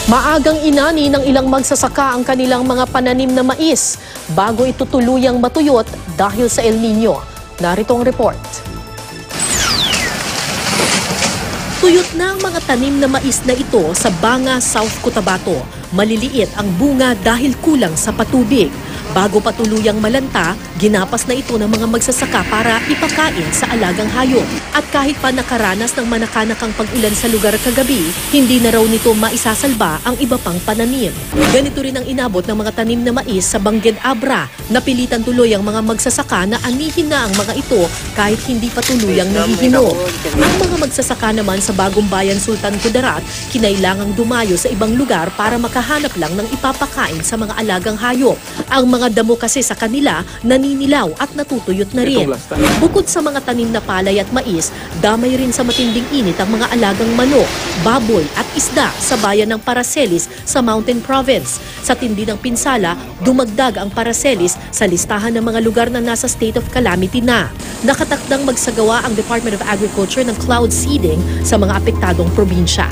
Maagang inani ng ilang magsasaka ang kanilang mga pananim na mais bago ito tuluyang matuyot dahil sa El Nino. Narito ang report. Tuyot na ang mga tanim na mais na ito sa Banga, South Cotabato. Maliliit ang bunga dahil kulang sa patubig. Bago pa tuluyang malanta, ginapas na ito ng mga magsasaka para ipakain sa alagang hayop. At kahit pa nakaranas ng manakanakang pag-ulan sa lugar kagabi, hindi na raw nito maisasalba ang iba pang pananim. Ganito rin ang inabot ng mga tanim na mais sa Bangged Abra. Napilitan tuloy ang mga magsasaka na anihin na ang mga ito kahit hindi pa tuluyang nahihinog. Ang mga magsasaka naman sa Bagong Bayan, Sultan Kudarat, kinailangang dumayo sa ibang lugar para makahanap lang ng ipapakain sa mga alagang hayop. Ang mga damo kasi sa kanila naninilaw at natutuyot na rin. Bukod sa mga tanim na palay at mais, damay rin sa matinding init ang mga alagang manok, baboy at isda sa bayan ng Paracelis sa Mountain Province. Sa tindi ng pinsala, dumagdag ang Paracelis sa listahan ng mga lugar na nasa state of calamity na. Nakatakdang magsagawa ang Department of Agriculture ng cloud seeding sa mga apektadong probinsya.